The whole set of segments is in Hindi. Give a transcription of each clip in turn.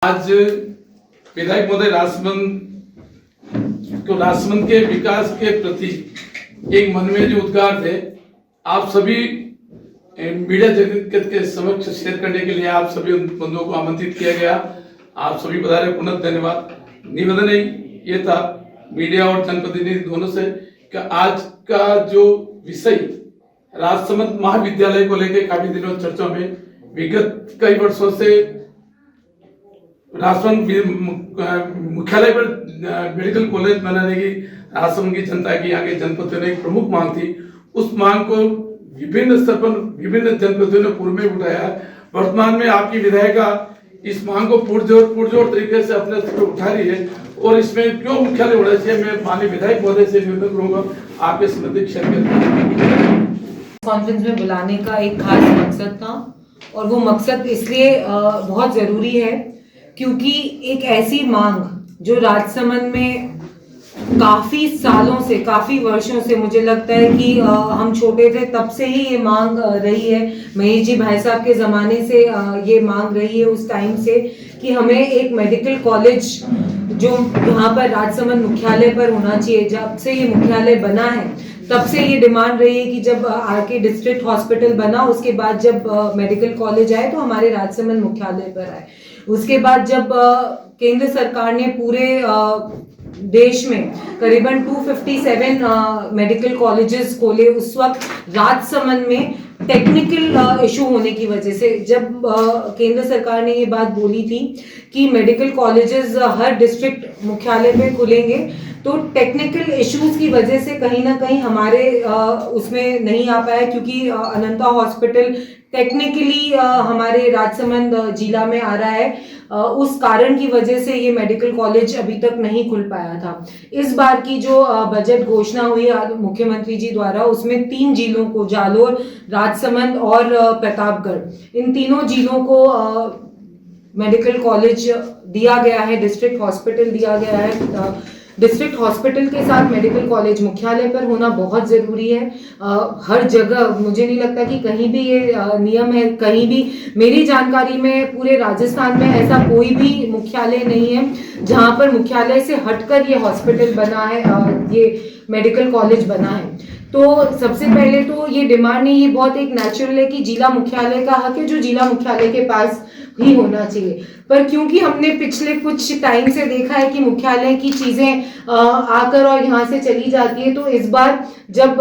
आज विधायक महोदय राजसमंद के विकास के प्रति एक मन में जो उद्गार थे, आप सभी मीडिया जगत के समक्ष शेयर करने के लिए आप सभी बंधुओं को आमंत्रित किया गया। आप सभी पधारे, पुनः धन्यवाद। निवेदन ये था मीडिया और जनप्रतिनिधि दोनों से कि आज का जो विषय राजसमंद महाविद्यालय को लेकर काफी दिनों चर्चा में, विगत कई वर्षों से राजसमंद मुख्यालय पर मेडिकल कॉलेज बनाने की राजसमंद की जनता की, यहाँ के जनप्रतिनिधियों ने एक प्रमुख मांग थी। उस मांग को विभिन्न स्तर पर विभिन्न जनप्रतिनिधियों ने पूर्व में उठाया है। वर्तमान में आपकी विधायिका इस मांग को पुरजोर तरीके से अपने स्तर पर उठा रही है और इसमें क्यों मुख्यालय होना चाहिए, मैं माननीय विधायक महोदय से निवेदन करूंगा आपके संबंधित कॉन्फ्रेंस में बुलाने का एक खास मकसद था और वो मकसद इसलिए बहुत जरूरी है क्योंकि एक ऐसी मांग जो राजसमंद में काफी सालों से, काफी वर्षों से, मुझे लगता है कि हम छोटे थे तब से ही ये मांग रही है। महेश जी भाई साहब के जमाने से ये मांग रही है, उस टाइम से, कि हमें एक मेडिकल कॉलेज जो यहाँ पर राजसमंद मुख्यालय पर होना चाहिए। जब से ये मुख्यालय बना है तब से ये डिमांड रही है कि जब आरके डिस्ट्रिक्ट हॉस्पिटल बना, उसके बाद जब मेडिकल कॉलेज आए तो हमारे राजसमंद मुख्यालय पर आए। उसके बाद जब केंद्र सरकार ने पूरे देश में करीबन 257 मेडिकल कॉलेजेस खोले, उस वक्त राजसमंद में टेक्निकल इशू होने की वजह से जब केंद्र सरकार ने ये बात बोली थी कि मेडिकल कॉलेजेस हर डिस्ट्रिक्ट मुख्यालय पे खुलेंगे, तो टेक्निकल इश्यूज की वजह से कहीं ना कहीं हमारे उसमें नहीं आ पाया, क्योंकि अनंता हॉस्पिटल टेक्निकली हमारे राजसमंद जिला में आ रहा है। उस कारण की वजह से ये मेडिकल कॉलेज अभी तक नहीं खुल पाया था। इस बार की जो बजट घोषणा हुई मुख्यमंत्री जी द्वारा, उसमें 3 जिलों को, जालोर, राजसमंद और प्रतापगढ़, इन तीनों जिलों को मेडिकल कॉलेज दिया गया है, डिस्ट्रिक्ट हॉस्पिटल दिया गया है। डिस्ट्रिक्ट हॉस्पिटल के साथ मेडिकल कॉलेज मुख्यालय पर होना बहुत ज़रूरी है। हर जगह मुझे नहीं लगता कि कहीं भी ये नियम है, कहीं भी मेरी जानकारी में पूरे राजस्थान में ऐसा कोई भी मुख्यालय नहीं है जहां पर मुख्यालय से हटकर ये हॉस्पिटल बना है, ये मेडिकल कॉलेज बना है। तो सबसे पहले तो ये डिमांड नहीं, ये बहुत एक नेचुरल है कि जिला मुख्यालय का हक है जो जिला मुख्यालय के पास ही होना चाहिए। पर क्योंकि हमने पिछले कुछ टाइम से देखा है कि मुख्यालय की चीजें आकर और यहाँ से चली जाती है, तो इस बार जब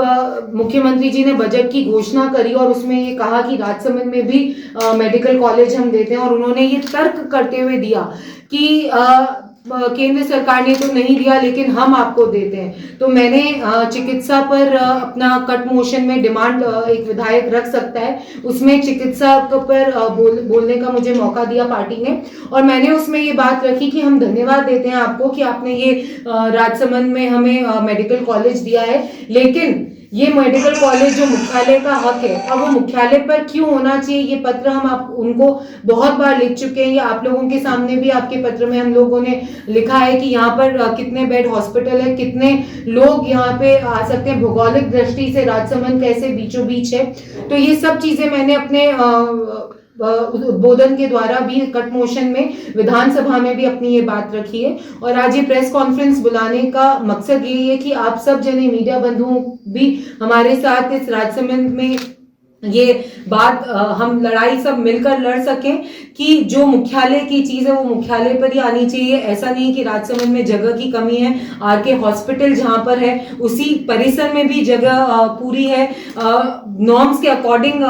मुख्यमंत्री जी ने बजट की घोषणा करी और उसमें ये कहा कि राजसमंद में भी मेडिकल कॉलेज हम देते हैं, और उन्होंने ये तर्क करते हुए दिया कि केंद्र सरकार ने तो नहीं दिया लेकिन हम आपको देते हैं, तो मैंने चिकित्सा पर अपना कट मोशन में डिमांड एक विधायक रख सकता है, उसमें चिकित्सा पर बोलने का मुझे मौका दिया पार्टी ने, और मैंने उसमें ये बात रखी कि हम धन्यवाद देते हैं आपको कि आपने ये राजसमंद में हमें मेडिकल कॉलेज दिया है, लेकिन ये मेडिकल कॉलेज जो मुख्यालय का हक है, अब वो मुख्यालय पर क्यों होना चाहिए, ये पत्र हम आप उनको बहुत बार लिख चुके हैं। ये आप लोगों के सामने भी आपके पत्र में हम लोगों ने लिखा है कि यहाँ पर कितने बेड हॉस्पिटल है, कितने लोग यहाँ पे आ सकते हैं, भौगोलिक दृष्टि से राजसमंद कैसे बीचों बीच है। तो ये सब चीजें मैंने अपने उद्बोधन के द्वारा भी, कट मोशन में, विधानसभा में भी अपनी ये बात रखी है। और आज ये प्रेस कॉन्फ्रेंस बुलाने का मकसद यही है कि आप सब जने मीडिया बंधुओं भी हमारे साथ इस राजसमंद में ये बात, हम लड़ाई सब मिलकर लड़ सकें कि जो मुख्यालय की चीज है वो मुख्यालय पर ही आनी चाहिए। ऐसा नहीं कि राजसमंद में जगह की कमी है, आरके हॉस्पिटल जहां पर है उसी परिसर में भी जगह पूरी है, नॉर्म्स के अकॉर्डिंग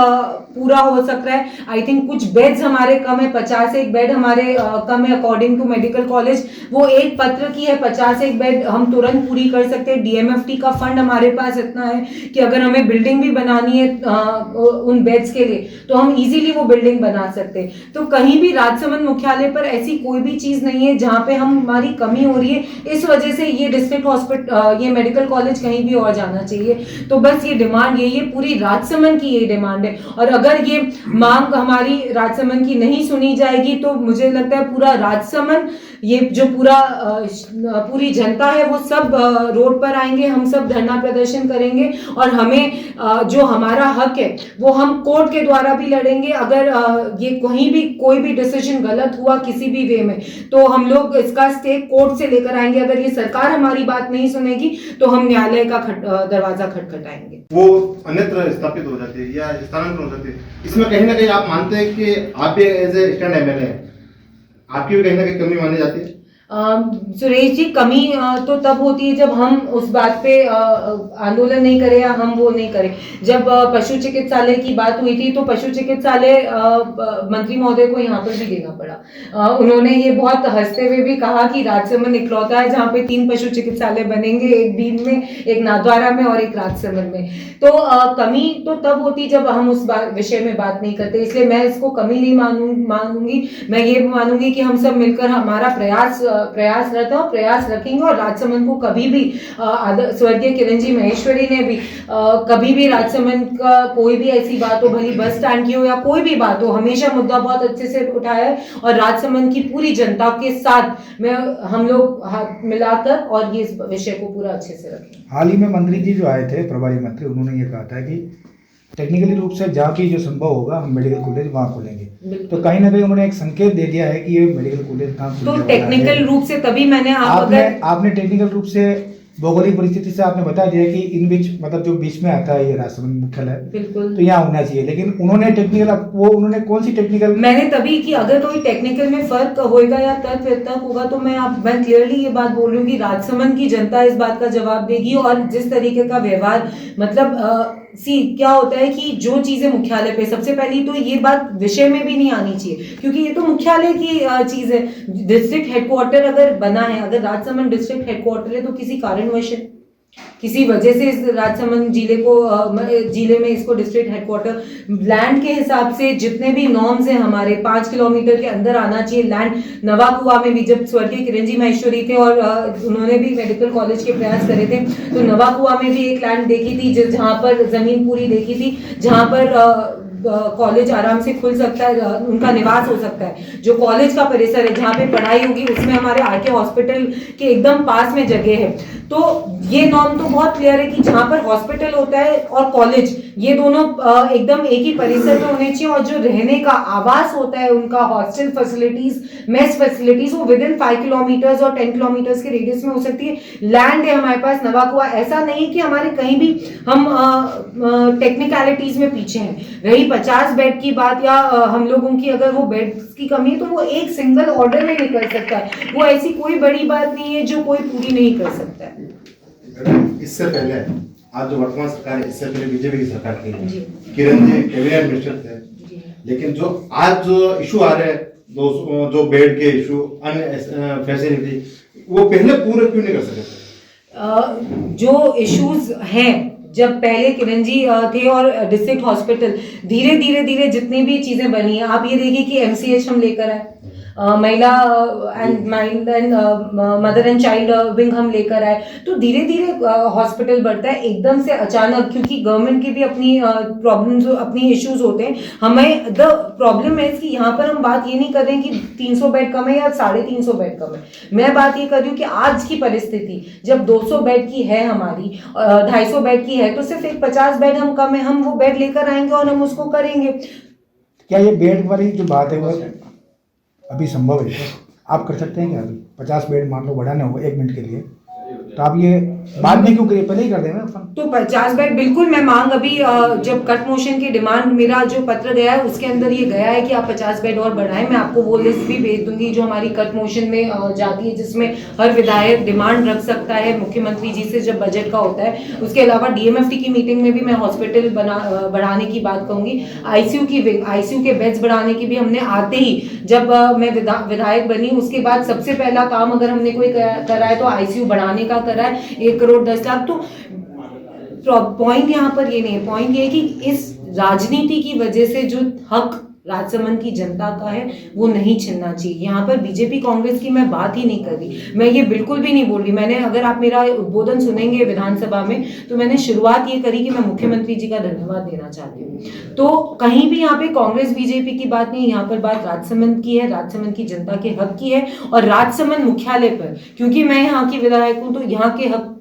पूरा हो सकता है। आई थिंक कुछ बेड्स हमारे कम है, 51 बेड हमारे कम है अकॉर्डिंग टू मेडिकल कॉलेज। वो एक पत्र की है, 51 बेड हम तुरंत पूरी कर सकते हैं। डीएमएफटी का फंड हमारे पास इतना है कि अगर हमें बिल्डिंग भी बनानी है उन बेड्स के लिए तो हम इजीली वो बिल्डिंग बना सकते हैं। तो कहीं भी राजसमंद मुख्यालय पर ऐसी कोई भी चीज नहीं है जहां पे हमारी कमी हो रही है, इस वजह से ये डिस्ट्रिक्ट हॉस्पिटल, ये मेडिकल कॉलेज कहीं भी और जाना चाहिए। तो बस ये डिमांड यही है, पूरी राजसमंद की ये डिमांड है। और अगर ये मांग हमारी राजसमंद की नहीं सुनी जाएगी तो मुझे लगता है पूरा राजसमंद, ये जो पूरी जनता है वो सब रोड पर आएंगे, हम सब धरना प्रदर्शन करेंगे और हमें जो हमारा हक है वो हम कोर्ट के द्वारा भी लड़ेंगे। अगर ये कहीं भी कोई भी डिसीजन गलत हुआ किसी भी वे में, तो हम लोग इसका स्टे कोर्ट से लेकर आएंगे। अगर ये सरकार हमारी बात नहीं सुनेगी तो हम न्यायालय का दरवाजा खटखटाएंगे। वो अन्यत्र स्थापित हो जाती है या स्थानांतरण हो जाती है। इसमें कहीं ना कहीं आप मानते हैं कि आप भी एज ए स्टैंड एमएलए हैं, आपकी भी कहीं ना कहीं कमी मानी जाती है? सुरेश जी, कमी तो तब होती है जब हम उस बात पे आंदोलन नहीं करें या हम वो नहीं करें। जब पशु चिकित्सालय की बात हुई थी तो पशु चिकित्सालय मंत्री महोदय को यहाँ पर भी देना पड़ा। उन्होंने ये बहुत हंसते हुए भी कहा कि राजसमंद इकलौता है जहाँ पे 3 पशु चिकित्सालय बनेंगे, एक बीन में, एक नाथद्वारा में और एक राजसमंद में। तो कमी तो तब होती जब हम उस विषय में बात नहीं करते, इसलिए मैं इसको कमी नहीं मानूंगी। मैं ये मानूंगी कि हम सब मिलकर हमारा प्रयास रहता है और प्रयास रखेंगे। और राजसमंद को कभी भी स्वर्गीय किरण जी महेश्वरी ने भी कभी भी राजसमंद का कोई भी ऐसी बात हो, भली बस स्टैंड की हो या कोई भी बात हो, हमेशा मुद्दा बहुत अच्छे से उठाया है। और राजसमंद की पूरी जनता के साथ हम लोग हाथ मिलाकर और ये इस विषय को पूरा अच्छे से रखें। हाल ही में मंत्री जी जो आए थे, प्रभारी मंत्री, उन्होंने ये कहा था कि टेक्निकली रूप से जहाँ भी जो संभव होगा हम मेडिकल कॉलेज वहाँ खोलेंगे। तो कहीं ना कहीं उन्होंने एक संकेत दे दिया है कि ये मेडिकल कॉलेज कहाँ खुलने वाला है। तो टेक्निकल रूप से तभी मैंने आपने टेक्निकल रूप से भौगोलिक परिस्थिति से आपने बता दिया कि इन बीच मतलब जो बीच में आता है ये राजसमंद मुख्यालय, बिल्कुल तो यहाँ होना चाहिए। लेकिन उन्होंने टेक्निकल, वो उन्होंने कौन सी टेक्निकल, मैंने तभी कि अगर कोई टेक्निकल में फर्क होगा या तर्क होगा तो मैं क्लियरली ये बात बोल रही हूँ कि राजसमंद की जनता इस बात का जवाब देगी। और जिस तरीके का व्यवहार मतलब क्या होता है कि जो चीजें मुख्यालय पे, सबसे पहली तो ये बात विषय में भी नहीं आनी चाहिए क्योंकि ये तो मुख्यालय की चीज है। डिस्ट्रिक्ट हेडक्वार्टर अगर बना है, अगर राजसमंद डिस्ट्रिक्ट हेडक्वार्टर है तो किसी कारणवश किसी वजह से इस राजसमंद जिले में इसको डिस्ट्रिक्ट हेडक्वार्टर, लैंड के हिसाब से जितने भी नॉर्म्स हैं हमारे 5 किलोमीटर के अंदर आना चाहिए लैंड। नवाकुआ में भी जब स्वर्गीय किरण जी महेश्वरी थे और उन्होंने भी मेडिकल कॉलेज के प्रयास करे थे, तो नवाकुआ में भी एक लैंड देखी थी जहां पर जमीन पूरी देखी थी, जहां पर कॉलेज आराम से खुल सकता है, उनका निवास हो सकता है। जो कॉलेज का परिसर है जहाँ पे पढ़ाई होगी उसमें हमारे आरके हॉस्पिटल के एकदम पास में जगह है। तो ये नॉर्म तो बहुत क्लियर है कि जहाँ पर हॉस्पिटल होता है और कॉलेज, ये दोनों एकदम एक ही परिसर में होने चाहिए। और जो रहने का आवास होता है उनका, हॉस्टल फैसिलिटीज, मेस फैसिलिटीज, वो विद इन 5 किलोमीटर्स और 10 किलोमीटर्स के रेडियस में हो सकती है। लैंड है हमारे पास नवाकुआ, ऐसा नहीं कि हमारे कहीं भी हम टेक्निकलिटीज में पीछे हैं। रही 50 बेड की बात या हम लोगों की अगर वो बेड्स की कमी है तो वो एक सिंगल ऑर्डर में निकल सकता है। वो ऐसी कोई बड़ी बात नहीं है जो कोई पूरी नहीं कर सकता है। इससे पहले आज जो वर्तमान सरकार है, इससे पहले बीजेपी की सरकार थी, किरण जी कैबिनेट मिनिस्टर थे, लेकिन जो आज जो इशू आ रहे हैं जो बेड के इशू, अन्य फैसिलिटी, वो पहले पूरे क्यों नहीं कर सके? जो इश्यूज हैं जब पहले किरण जी थे और डिस्ट्रिक्ट हॉस्पिटल, धीरे जितनी भी चीजें बनी है, आप ये देखिए कि एमसीएच हम लेकर आए, महिला and mother and child wing हम लेकर आए, तो धीरे हॉस्पिटल बढ़ता है। एकदम से अचानक, क्योंकि गवर्नमेंट की भी अपनी प्रॉब्लम्स, अपनी इश्यूज होते हैं। हमें द प्रॉब्लम है कि यहाँ पर हम बात ये नहीं कर रहे हैं कि 300 बेड कम है या 350 बेड कम है। मैं बात ये कर रही हूँ कि आज की परिस्थिति जब 200 बेड की है हमारी, 250 बेड की है, तो सिर्फ एक 50 बेड हम कम है, हम वो बेड लेकर आएंगे और हम उसको करेंगे। क्या ये बेड वाली जो बात है वो अभी संभव है? आप कर सकते हैं क्या? अभी 50 बेड मान लो बढ़ाने हो 1 मिनट के लिए, तो आप ये बाद में क्यों करिए, पहले ही कर देना अपन। तो 50 बेड बिल्कुल मैं मांग, अभी जब कट मोशन की डिमांड, मेरा जो पत्र गया है उसके अंदर ये गया है कि आप 50 बेड और बढ़ाएं। मैं आपको वो लिस्ट भी भेज दूंगी जो हमारी कट मोशन में जाती है, जिसमें हर विधायक डिमांड रख सकता है मुख्यमंत्री जी से जब बजट का होता है। उसके अलावा डीएमएफटी की मीटिंग में भी मैं हॉस्पिटल बढ़ाने की बात कहूंगी। आईसीयू के बेड्स बढ़ाने की भी हमने आते ही, जब मैं विधायक बनी उसके बाद सबसे पहला काम अगर हमने कोई करा है तो आईसीयू बढ़ाने का करा है, 1 करोड़ 10 लाख। तो पॉइंट यहाँ पर ये नहीं है, पॉइंट ये है कि इस राजनीति की वजह से जो हक राजसमंद की जनता का है वो नहीं छिनना चाहिए। यहाँ पर बीजेपी कांग्रेस की मैं बात ही नहीं कर रही, मैं ये बिल्कुल भी नहीं बोल रही। मैंने, अगर आप मेरा उद्बोधन सुनेंगे विधानसभा में, तो मैंने शुरुआत ये करी कि मैं मुख्यमंत्री जी का धन्यवाद देना चाहती हूँ। तो कहीं भी यहाँ पे कांग्रेस बीजेपी की बात नहीं, यहाँ पर बात राजसमंद की है, राजसमंद की जनता के हक की है। और राजसमंद मुख्यालय पर, क्योंकि मैं यहाँ की विधायक हूँ, तो यहाँ के हक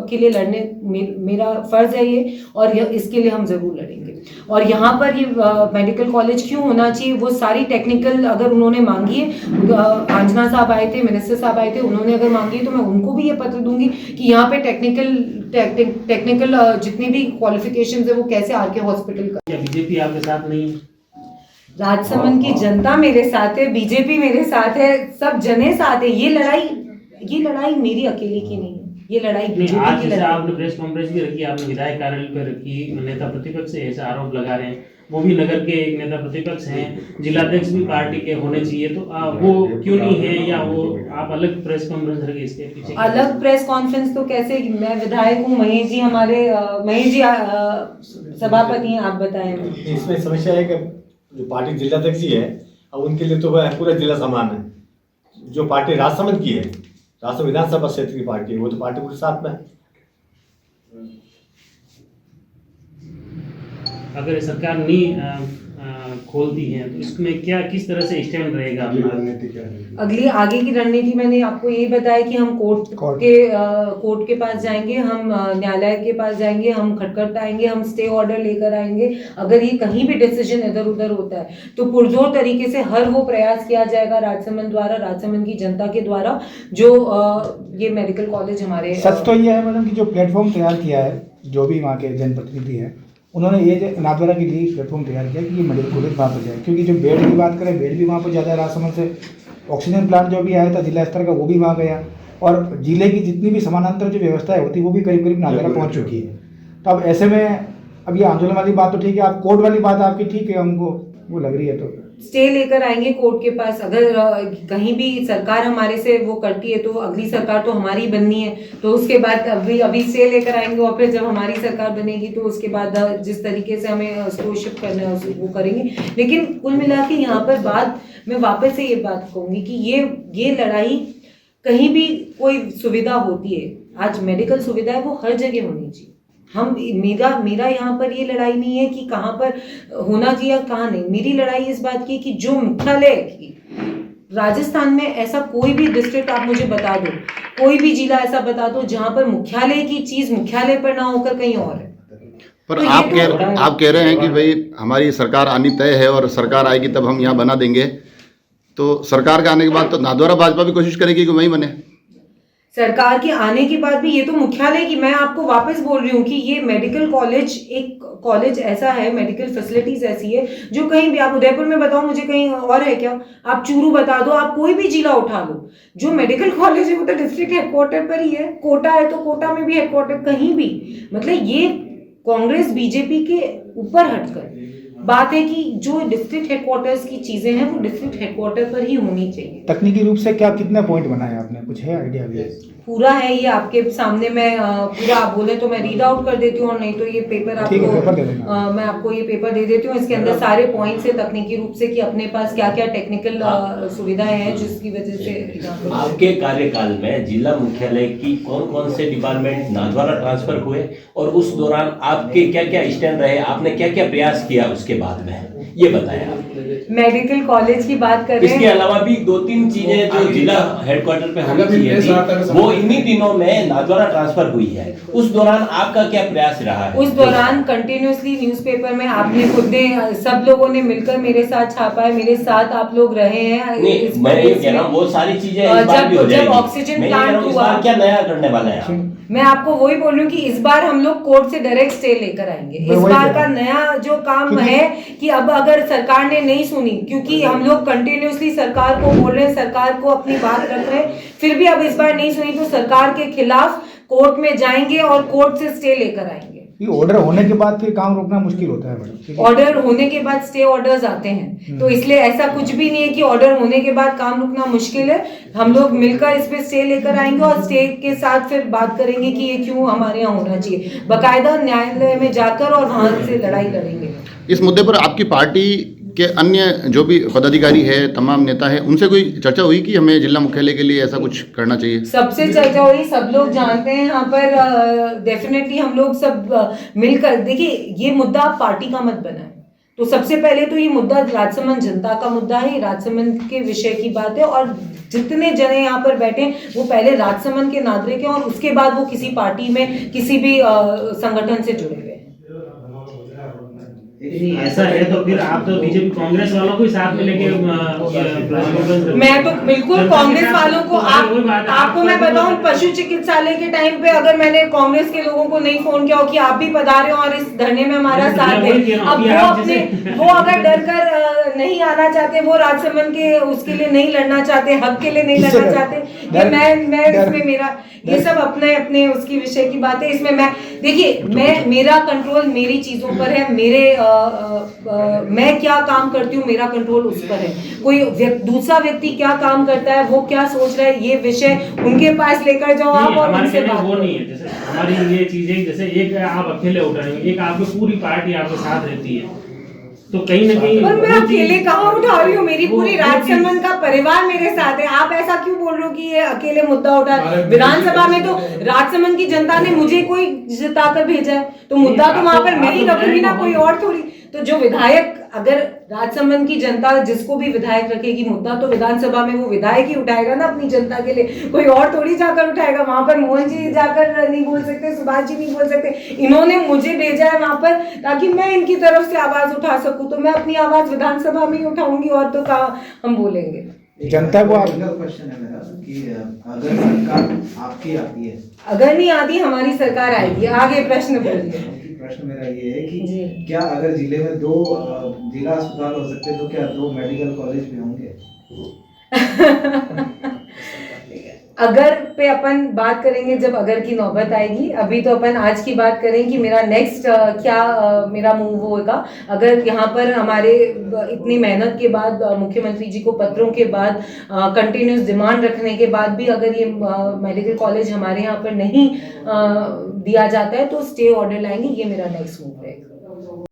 के लिए लड़ने मेरा फर्ज है ये, और इसके लिए हम जरूर लड़ेंगे। और यहाँ पर ये मेडिकल कॉलेज क्यों होना चाहिए, वो सारी टेक्निकल अगर उन्होंने मांगी है, आंजना साहब आए थे, मिनिस्टर साहब आए थे, उन्होंने अगर मांगी है तो मैं उनको भी ये पत्र दूंगी कि यहाँ पे टेक्निकल जितनी भी क्वालिफिकेशंस है वो कैसे आके हॉस्पिटल का। क्या बीजेपी आपके साथ नहीं है? राजसमंद की जनता मेरे साथ है, बीजेपी मेरे साथ है, सब जने साथ है। ये लड़ाई मेरी अकेले की नहीं है, ये लड़ाई बीजेपी आज की जैसे लड़ाई। आपने प्रेस कॉन्फ्रेंस भी रखी, आपने विधायक कार्यालय पर रखी, नेता प्रतिपक्ष से ऐसा आरोप लगा रहे हैं, वो भी नगर के एक नेता प्रतिपक्ष हैं, जिलाध्यक्ष भी पार्टी के होने चाहिए, तो वो क्यों नहीं है, या वो आप अलग प्रेस कॉन्फ्रेंस रखिए इसके पीछे? अलग प्रेस कॉन्फ्रेंस तो कैसे, मैं विधायक हूँ, महेश जी हमारे महेश जी सभापति हैं, आप बताएं। इसमें समस्या है कि जो पार्टी जिलाध्यक्ष जी है, अब उनके लिए तो वह पूरा जिला समान है। जो पार्टी राजसमंद की है, राजसमंद विधानसभा क्षेत्र की पार्टी है, वो तो पार्टी पूरे साथ में है। अगर सरकार नहीं खोलती है तो इसमें क्या, किस तरह से स्टैंड रहेगा अपना? रणनीति क्या है? अगली आगे की रणनीति मैंने आपको ये बताया कि हम कोर्ट के पास जाएंगे, हम न्यायालय के पास जाएंगे, हम खटखटाएंगे, हम स्टे ऑर्डर लेकर आएंगे। अगर ये कहीं भी डिसीजन इधर उधर होता है तो पुरजोर तरीके से हर वो प्रयास किया जाएगा राजसमंद द्वारा, राजसमंद की जनता के द्वारा, जो ये मेडिकल कॉलेज हमारे। सच तो ये है मैडम कि जो प्लेटफॉर्म तैयार किया है, जो भी वहाँ के जनप्रतिनिधि हैं, उन्होंने ये नाथद्वारा के लिए प्लेटफॉर्म तैयार किया कि ये मेडिकल कॉलेज वहाँ पर जाए, क्योंकि जो बेड की बात करें, बेड भी वहाँ पर ज़्यादा है राजसमंद से। ऑक्सीजन प्लांट जो भी आया था जिला स्तर का, वो भी वहाँ गया, और जिले की जितनी भी समानांतर जो व्यवस्थाएं होती वो भी करीब करीब नाथद्वारा पहुँच चुकी है। तो अब ऐसे में अब ये आंदोलन वाली बात तो ठीक है, आप कोर्ट वाली बात आपकी ठीक है, हमको वो लग रही है, तो स्टे लेकर आएंगे कोर्ट के पास। अगर कहीं भी सरकार हमारे से वो करती है तो अगली सरकार तो हमारी बननी है, तो उसके बाद अभी स्टे लेकर आएंगे, और फिर जब हमारी सरकार बनेगी तो उसके बाद जिस तरीके से हमें उसको शिफ्ट करना है वो करेंगे। लेकिन कुल मिला के यहाँ पर बात, मैं वापस से ये बात कहूँगी कि ये लड़ाई कहीं भी कोई सुविधा होती है, आज मेडिकल सुविधा है वो हर जगह होनी चाहिए। मेरा यहाँ पर ये लड़ाई नहीं है कि कहाँ पर होना चाहिए या कहाँ नहीं। मेरी लड़ाई इस बात की कि जो मुख्यालय की राजस्थान में ऐसा कोई भी डिस्ट्रिक्ट आप मुझे बता दो, कोई भी जिला ऐसा बता दो जहाँ पर मुख्यालय की चीज मुख्यालय पर ना होकर कहीं और है। पर तो आप कह रहे हैं कि भाई हमारी सरकार आनी तय है और सरकार आएगी तब हम यहाँ बना देंगे, तो सरकार के आने के बाद तो नाथद्वारा भाजपा भी कोशिश करेगी कि वहीं बने। सरकार के आने के बाद भी ये तो मुख्यालय की, मैं आपको वापस बोल रही हूँ कि ये मेडिकल कॉलेज एक कॉलेज ऐसा है, मेडिकल फैसिलिटीज ऐसी है जो कहीं भी, आप उदयपुर में बताओ मुझे कहीं और है क्या, आप चूरू बता दो, आप कोई भी जिला उठा लो, जो मेडिकल कॉलेज है वो तो डिस्ट्रिक्ट हेडक्वार्टर पर ही है। कोटा है तो कोटा में भी हेडक्वार्टर, कहीं भी, मतलब ये कांग्रेस बीजेपी के ऊपर हटकर बात है कि जो डिस्ट्रिक्ट हेडक्वार्टर्स की चीजें हैं वो डिस्ट्रिक्ट हेडक्वार्टर पर ही होनी चाहिए। तकनीकी रूप से क्या कितने पॉइंट बनाए आपने, कुछ है आइडिया भी? पूरा है ये आपके सामने, मैं पूरा आप बोले तो मैं रीड आउट कर देती हूँ, और नहीं तो ये पेपर ठीक है, पेपर दे आपको देना। मैं आपको ये पेपर दे देती हूँ। इसके अंदर सारे पॉइंट्स है तकनीकी रूप से कि अपने पास क्या क्या टेक्निकल सुविधाएं हैं जिसकी वजह से यहाँ पर। आपके कार्यकाल में जिला मुख्यालय की कौन कौन से डिपार्टमेंट नाथद्वारा ट्रांसफर हुए, और उस दौरान आपके क्या क्या स्टैंड रहे, आपने क्या क्या प्रयास किया उसके बाद में, ये बताया आप। मेडिकल कॉलेज की बात कर रहे इसके हैं, अलावा भी 2-3 चीजें जो जिला हेडक्वार्टर पे होनी चाहिए थी, वो इन्हीं दिनों में नाथद्वारा ट्रांसफर हुई है। उस दौरान आपका क्या प्रयास रहा है? उस दौरान कंटिन्यूअसली न्यूज़पेपर में आपने खुद ने, सब लोगों ने मिलकर मेरे साथ छापा है, मेरे साथ आप लोग रहे हैं। नहीं, मैं ये कह रहा हूँ वो सारी चीजें इस बार भी हो जाएगी। जब ऑक्सीजन मैं ये कह रहा प्लांट हूँ, इस हुआ, बार क्या नया करने वाले हैं आप? मैं आपको वही बोल रही हूँ कि इस बार हम लोग कोर्ट से डायरेक्ट स्टे लेकर आएंगे। इस बार का नया जो काम है कि अब अगर सरकार ने नहीं सुनी, क्योंकि हम लोग कंटिन्यूअसली सरकार को बोल रहे हैं, सरकार को अपनी बात रख रहे हैं, फिर भी अब इस बार नहीं सुनी तो सरकार के खिलाफ कोर्ट में जाएंगे और कोर्ट से स्टे लेकर आएंगे। ये ऑर्डर होने के बाद फिर काम रोकना मुश्किल होता है मैडम। ऑर्डर होने के बाद स्टे ऑर्डर्स आते हैं, तो इसलिए ऐसा कुछ भी नहीं है कि ऑर्डर होने के बाद काम रुकना मुश्किल है। हम लोग मिलकर इस पे स्टे लेकर आएंगे और स्टे के साथ फिर बात करेंगे कि ये क्यों हमारे यहाँ होना चाहिए, बकायदा न्यायालय में जाकर और वहां से लड़ाई लड़ेंगे। इस मुद्दे पर आपकी पार्टी के अन्य जो भी पदाधिकारी है, तमाम नेता है, उनसे कोई चर्चा हुई कि हमें जिला मुख्यालय के लिए ऐसा कुछ करना चाहिए? सबसे चर्चा हुई, सब लोग जानते हैं यहाँ पर डेफिनेटली हम लोग सब मिलकर, देखिए ये मुद्दा पार्टी का मत बना है, तो सबसे पहले तो ये मुद्दा राजसमंद जनता का मुद्दा है, राजसमंद के विषय की बात है, और जितने जने यहाँ पर बैठे हैं वो पहले राजसमंद के नागरिक हैं और उसके बाद वो किसी पार्टी में किसी भी संगठन से जुड़े हुए हैं। नहीं, ऐसा है तो फिर आप तो बीजेपी कांग्रेस वालों को ही साथ में लेके प्रेस कॉन्फ्रेंस मैं तो बिल्कुल कांग्रेस वालों को आपको मैं बताऊं, पशु चिकित्सालय के टाइम पे अगर मैंने कांग्रेस के लोगों को नहीं फोन किया हो कि आप भी पधारे हो और इस धरने में हमारा साथ दें, अब वो अगर डर कर नहीं आना चाहते, वो राजसमंद के उसके लिए नहीं लड़ना चाहते, हक के लिए नहीं लड़ना चाहते, ये मैं इसमें मेरा ये सब अपने अपने उसकी विषय की बात है। इसमें मैं देखिए मेरा कंट्रोल मेरी चीजों पर है, मैं क्या काम करती हूँ मेरा कंट्रोल उस पर है। कोई दूसरा व्यक्ति क्या काम करता है, वो क्या सोच रहा है, ये विषय उनके पास लेकर जाओ आप और उनसे बात वो नहीं है। जैसे हमारी ये चीजें, जैसे एक आप अकेले उठ रहे हैं, एक आपकी पूरी पार्टी आपके साथ रहती है, तो कहीं ना कहीं पर मैं अकेले कहाँ उठा रही हूँ, मेरी पूरी राजसमंद का परिवार मेरे साथ है। आप ऐसा क्यों बोल रहे हो कि ये अकेले मुद्दा उठा? विधानसभा में तो राजसमंद की जनता ने मुझे कोई जिताकर भेजा है, तो मुद्दा तो वहां पर मैं ही रखूंगी ना, कोई और थोड़ी। तो जो विधायक, अगर राजसमंद की जनता जिसको भी विधायक रखेगी, मुद्दा तो विधानसभा में वो विधायक ही उठाएगा ना अपनी जनता के लिए, कोई और थोड़ी जाकर उठाएगा। वहां पर मोहन जी जाकर नहीं बोल सकते, सुभाष जी नहीं बोल सकते, इन्होंने मुझे भेजा है वहां पर ताकि मैं इनकी तरफ से आवाज उठा सकूं, तो मैं अपनी आवाज विधानसभा में ही उठाऊंगी, और तो कहाँ हम बोलेंगे। जनता को क्वेश्चन है मेरा कि अगर सरकार आपकी आती है, अगर नहीं आती हमारी सरकार आएगी। आगे प्रश्न बोलिए। प्रश्न मेरा ये है कि क्या अगर जिले में 2 जिला अस्पताल हो सकते हैं, तो क्या 2 मेडिकल कॉलेज भी होंगे? अगर पे अपन बात करेंगे जब अगर की नौबत आएगी। अभी तो अपन आज की बात करें कि मेरा नेक्स्ट क्या मेरा मूव होगा। अगर यहाँ पर हमारे इतनी मेहनत के बाद, मुख्यमंत्री जी को पत्रों के बाद, कंटिन्यूस डिमांड रखने के बाद भी अगर ये मेडिकल कॉलेज हमारे यहाँ पर नहीं दिया जाता है, तो स्टे ऑर्डर लाएंगे। ये मेरा नेक्स्ट मूव रहेगा।